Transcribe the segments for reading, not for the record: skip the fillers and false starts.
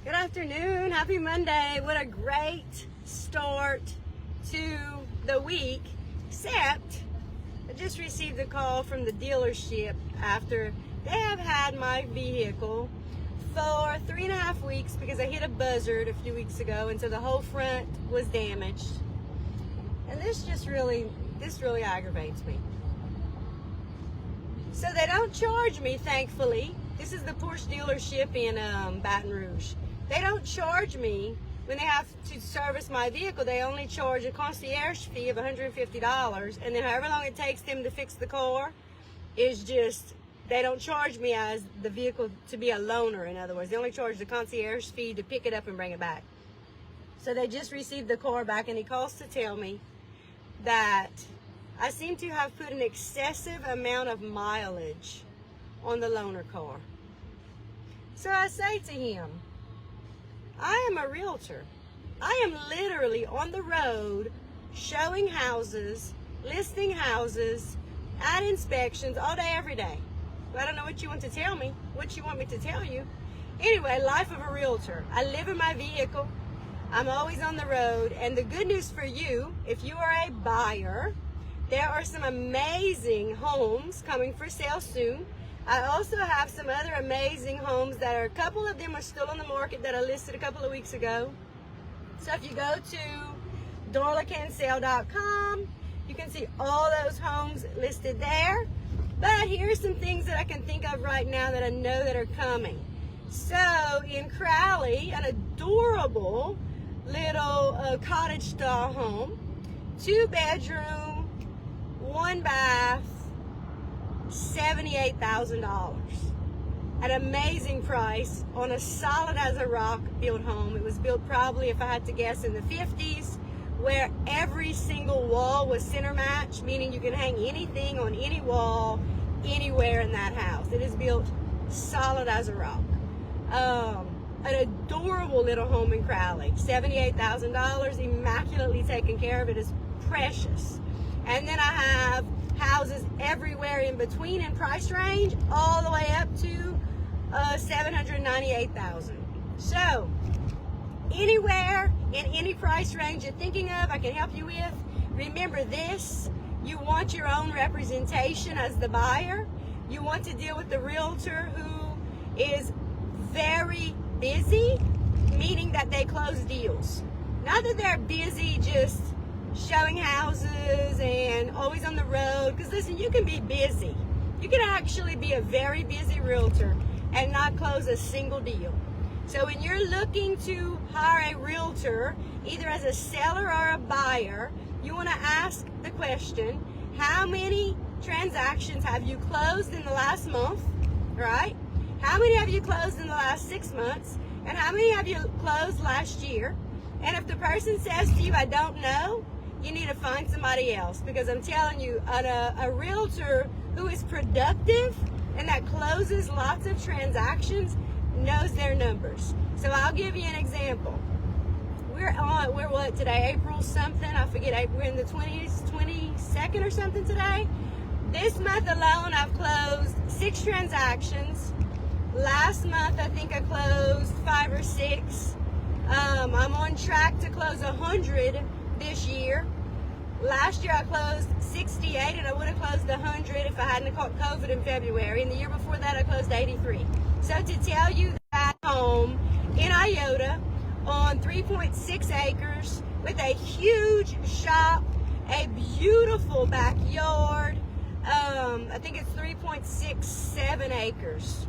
Good afternoon. Happy Monday. What a great start to the week. Except I just received a call from the dealership after they have had my vehicle for 3.5 weeks because I hit a buzzard a few weeks ago, and so the whole front was damaged. And this really aggravates me. So they don't charge me, thankfully. This is the Porsche dealership in Baton Rouge. They don't charge me when they have to service my vehicle. They only charge a concierge fee of $150, and then however long it takes them to fix the car is just, they don't charge me as the vehicle to be a loaner. In other words, they only charge the concierge fee to pick it up and bring it back. So they just received the car back, and he calls to tell me that I seem to have put an excessive amount of mileage on the loaner car. So I say to him, I am a realtor. I am literally on the road showing houses, listing houses, at inspections all day, every day. I don't know what you want to tell me, what you want me to tell you. Anyway, life of a realtor. I live in my vehicle. I'm always on the road. And the good news for you, if you are a buyer, there are some amazing homes coming for sale soon. I also have some other amazing homes that are, a couple of them are still on the market that I listed a couple of weeks ago. So if you go to darlacansell.com, you can see all those homes listed there. But here's some things that I can think of right now that I know that are coming. So in Crowley, an adorable little cottage style home, 2-bedroom, 1 bath, $78,000. An amazing price on a solid as a rock built home. It was built probably, if I had to guess, in the 50s, where every single wall was center match, meaning you can hang anything on any wall, anywhere in that house. It is built solid as a rock. An adorable little home in Crowley, $78,000, immaculately taken care of. It is precious. And then I have houses everywhere in between in price range, all the way up to $798,000. So anywhere in any price range you're thinking of, I can help you with. Remember this: you want your own representation as the buyer. You want to deal with the realtor who is very busy, meaning that they close deals. Not that they're busy just showing houses and always on the road. Because listen, you can be busy. You can actually be a very busy realtor and not close a single deal. So when you're looking to hire a realtor, either as a seller or a buyer, you want to ask the question, how many transactions have you closed in the last month, right? How many have you closed in the last 6 months? And how many have you closed last year? And if the person says to you, I don't know, you need to find somebody else, because I'm telling you, a realtor who is productive and that closes lots of transactions knows their numbers. So I'll give you an example. We're what today? April something, I forget. We're in the 22nd or something today. This month alone, I've closed 6 transactions. Last month, I think I closed 5 or 6. I'm on track to close 100 this year. Last year I closed 68, and I would have closed 100 if I hadn't caught COVID in February. And the year before that I closed 83. So to tell you that home in Iota on 3.6 acres with a huge shop, a beautiful backyard, I think it's 3.67 acres,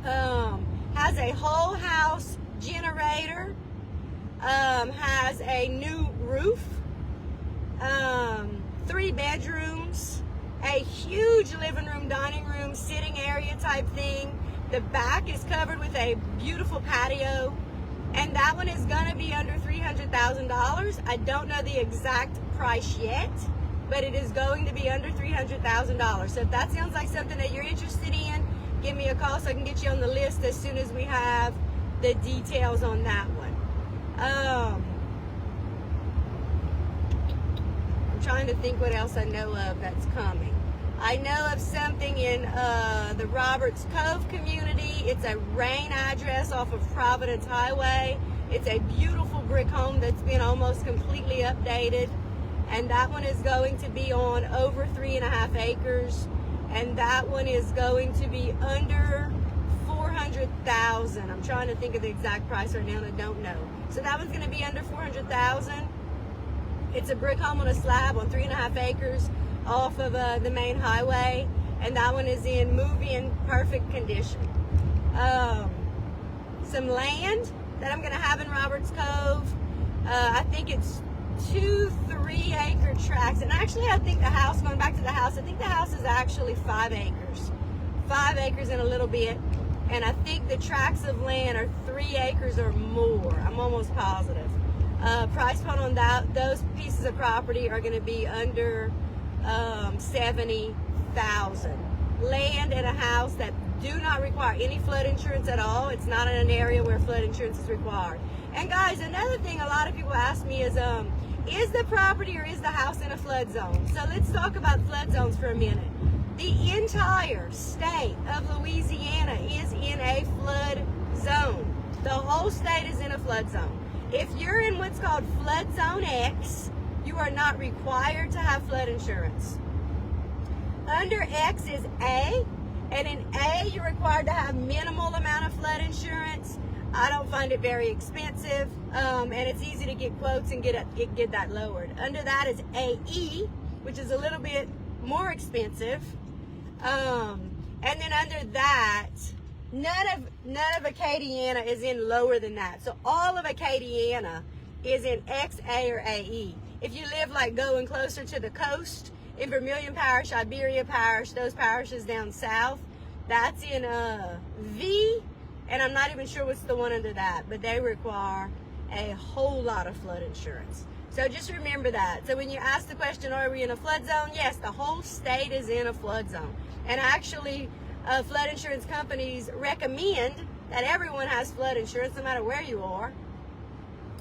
has a whole house generator, has a new roof, 3 bedrooms, a huge living room, dining room, sitting area type thing. The back is covered with a beautiful patio, and that one is going to be under $300,000. I don't know the exact price yet, but it is going to be under $300,000. So if that sounds like something that you're interested in, give me a call so I can get you on the list as soon as we have the details on that one. I'm trying to think what else I know of that's coming. I know of something in the Roberts Cove community. It's a Rain address off of Providence Highway. It's a beautiful brick home that's been almost completely updated. And that one is going to be on over 3.5 acres. And that one is going to be under $400,000. I'm trying to think of the exact price right now and I don't know. So that one's going to be under $400,000. It's a brick home on a slab on 3.5 acres off of the main highway, and that one is in move-in perfect condition. Some land that I'm going to have in Roberts Cove. I think it's 2 3-acre tracts, and actually I think the house, going back to the house, I think the house is actually 5 acres. 5 acres and a little bit, and I think the tracts of land are 3 acres or more. I'm almost positive. Price point on those pieces of property are going to be under $70,000. Land and a house that do not require any flood insurance at all. It's not in an area where flood insurance is required. And guys, another thing a lot of people ask me is the property or is the house in a flood zone? So let's talk about flood zones for a minute. The entire state of Louisiana is in a flood zone. The whole state is in a flood zone. If you're in what's called flood zone X, you are not required to have flood insurance. Under X is A, and in A you're required to have minimal amount of flood insurance. I don't find it very expensive, and it's easy to get quotes and get that lowered. Under that is AE, which is a little bit more expensive, and then under that, none of Acadiana is in lower than that. So all of Acadiana is in XA or AE. If you live like going closer to the coast, in Vermilion Parish, Iberia Parish, those parishes down south, that's in V, and I'm not even sure what's the one under that, but they require a whole lot of flood insurance. So just remember that. So when you ask the question, are we in a flood zone? Yes, the whole state is in a flood zone. And actually, flood insurance companies recommend that everyone has flood insurance no matter where you are.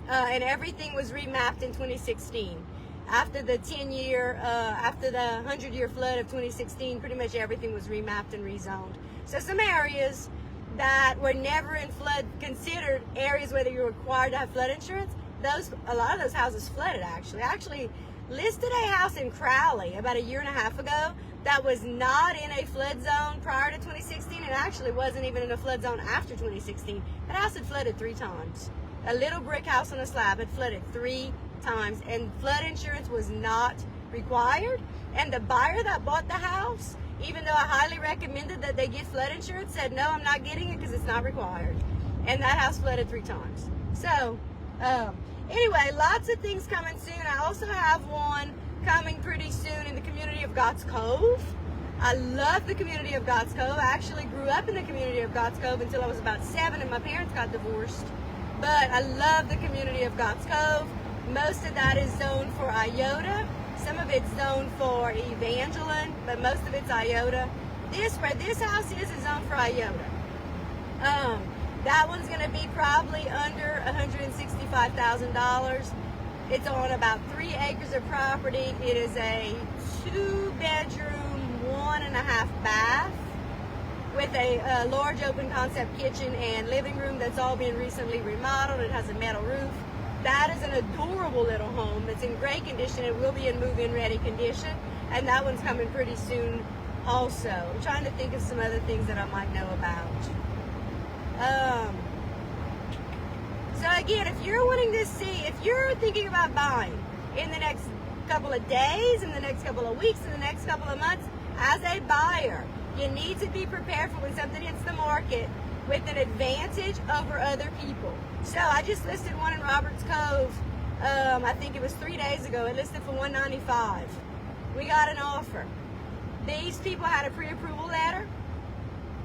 And everything was remapped in 2016. After the 100-year flood of 2016, pretty much everything was remapped and rezoned. So some areas that were never in flood, considered areas where you're required to have flood insurance, a lot of those houses flooded actually. I actually listed a house in Crowley about 1.5 years ago that was not in a flood zone prior to 2016, and actually wasn't even in a flood zone after 2016. That house had flooded 3 times. A little brick house on a slab had flooded 3 times, and flood insurance was not required. And the buyer that bought the house, even though I highly recommended that they get flood insurance, said, no, I'm not getting it because it's not required. And that house flooded 3 times. So, anyway, lots of things coming soon. I also have one coming pretty soon in the community of Gotts Cove. I love the community of Gotts Cove. I actually grew up in the community of Gotts Cove until I was about 7 and my parents got divorced. But I love the community of Gotts Cove. Most of that is zoned for IOTA. Some of it's zoned for Evangeline, but most of it's IOTA. Where this house is zoned for IOTA. That one's going to be probably under $165,000. It's on about 3 acres of property. It is a 2-bedroom, 1.5 bath with a large open concept kitchen and living room that's all been recently remodeled. It has a metal roof. That is an adorable little home that's in great condition. It will be in move-in ready condition, and that one's coming pretty soon also. I'm trying to think of some other things that I might know about. So again, if you're wanting to see, if you're thinking about buying in the next couple of days, in the next couple of weeks, in the next couple of months, as a buyer, you need to be prepared for when something hits the market with an advantage over other people. So I just listed one in Roberts Cove. I think it was 3 days ago. It listed for $195. We got an offer. These people had a pre-approval letter.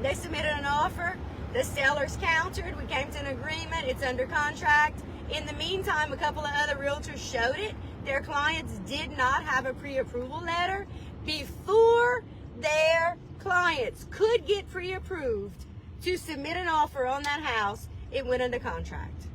They submitted an offer. The sellers countered. We came to an agreement. It's under contract. In the meantime, a couple of other realtors showed it. Their clients did not have a pre-approval letter. Before their clients could get pre-approved to submit an offer on that house, it went under contract.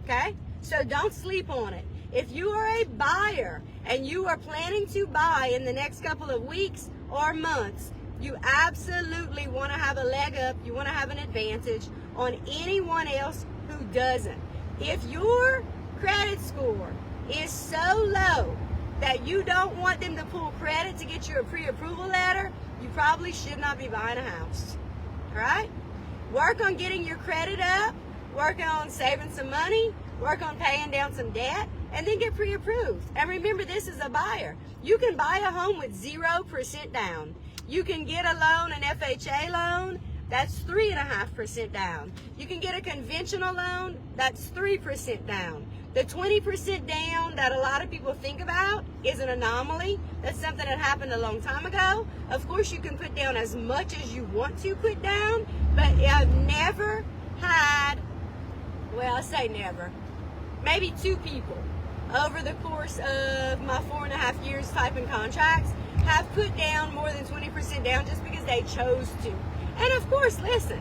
Okay? So don't sleep on it. If you are a buyer and you are planning to buy in the next couple of weeks or months, you absolutely want to have a leg up. You want to have an advantage on anyone else who doesn't. If your credit score is so low that you don't want them to pull credit to get you a pre-approval letter, you probably should not be buying a house. All right? Work on getting your credit up, work on saving some money, work on paying down some debt, and then get pre-approved. And remember, this is a buyer. You can buy a home with 0% down. You can get a loan, an FHA loan, that's 3.5% down. You can get a conventional loan, that's 3% down. The 20% down that a lot of people think about is an anomaly. That's something that happened a long time ago. Of course, you can put down as much as you want to put down, but I've never had, well, I say never, maybe 2 people over the course of my 4.5 years typing contracts have put down more than 20% down just because they chose to. And of course, listen,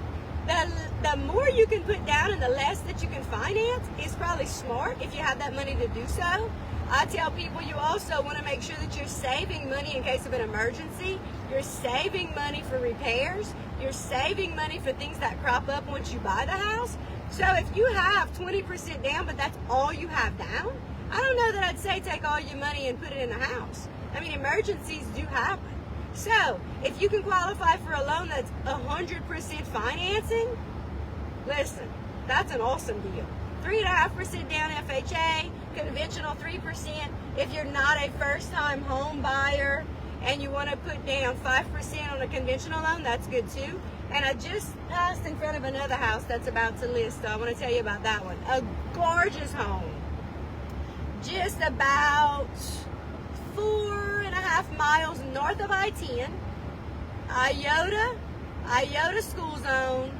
the more you can put down and the less that you can finance is probably smart if you have that money to do so. I tell people you also want to make sure that you're saving money in case of an emergency. You're saving money for repairs. You're saving money for things that crop up once you buy the house. So if you have 20% down, but that's all you have down, I don't know that I'd say take all your money and put it in the house. I mean, emergencies do happen. So if you can qualify for a loan that's 100% financing, listen, that's an awesome deal. 3.5% down FHA, conventional 3%. If you're not a first-time home buyer and you want to put down 5% on a conventional loan, that's good too. And I just passed in front of another house that's about to list, so I want to tell you about that one. A gorgeous home, just about 4.5 miles north of I-10, Iota School Zone,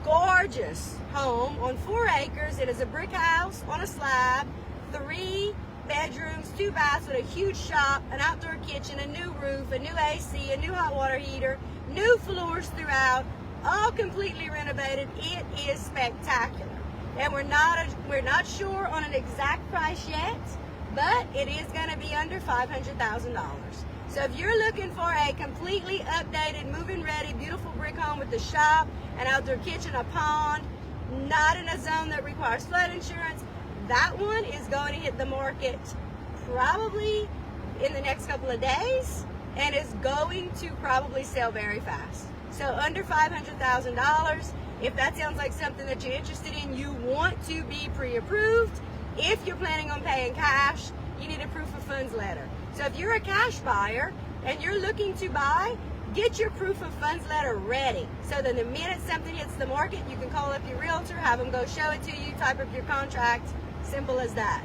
gorgeous home on 4 acres. It is a brick house on a slab, 3 bedrooms, 2 baths with a huge shop, an outdoor kitchen, a new roof, a new AC, a new hot water heater, new floors throughout, all completely renovated. It is spectacular. And we're not sure on an exact price yet, but it is going to be under $500,000. So if you're looking for a completely updated, move-in ready, beautiful brick home with a shop, an outdoor kitchen, a pond, not in a zone that requires flood insurance, that one is going to hit the market probably in the next couple of days and is going to probably sell very fast. So under $500,000, if that sounds like something that you're interested in, you want to be pre-approved. If you're planning on paying cash, you need a proof of funds letter. So if you're a cash buyer and you're looking to buy, get your proof of funds letter ready. So then the minute something hits the market, you can call up your realtor, have them go show it to you, type up your contract. Simple as that.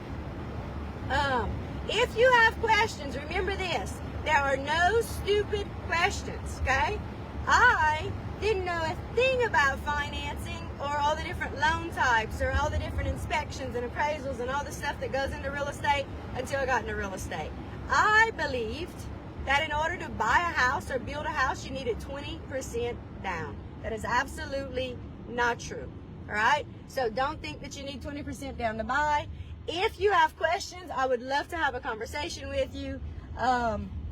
If you have questions, remember this. There are no stupid questions, okay? I didn't know a thing about financing or all the different loan types or all the different inspections and appraisals and all the stuff that goes into real estate until I got into real estate. I believed that in order to buy a house or build a house, you needed 20% down. That is absolutely not true, all right? So don't think that you need 20% down to buy. If you have questions, I would love to have a conversation with you.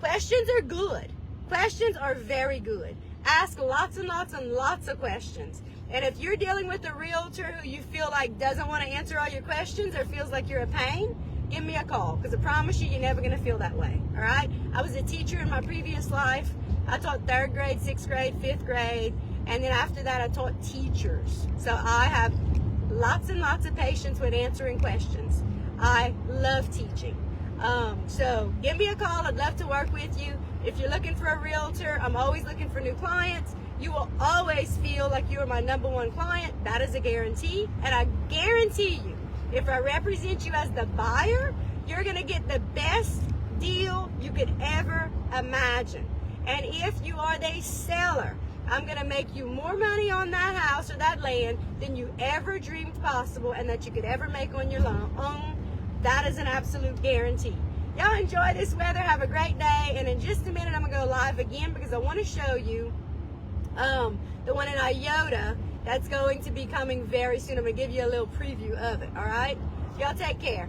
Questions are good. Questions are very good. Ask lots and lots and lots of questions. And if you're dealing with a realtor who you feel like doesn't want to answer all your questions or feels like you're a pain, give me a call, because I promise you, you're never going to feel that way, all right? I was a teacher in my previous life. I taught 3rd grade, 6th grade, 5th grade, and then after that, I taught teachers. So I have lots and lots of patience with answering questions. I love teaching. So give me a call. I'd love to work with you. If you're looking for a realtor, I'm always looking for new clients. You will always feel like you are my #1 client. That is a guarantee. And I guarantee you, if I represent you as the buyer, you're going to get the best deal you could ever imagine. And if you are the seller, I'm going to make you more money on that house or that land than you ever dreamed possible and that you could ever make on your own. That is an absolute guarantee. Y'all enjoy this weather. Have a great day. And in just a minute, I'm going to go live again because I want to show you the one in Iota that's going to be coming very soon. I'm going to give you a little preview of it, all right? Y'all take care.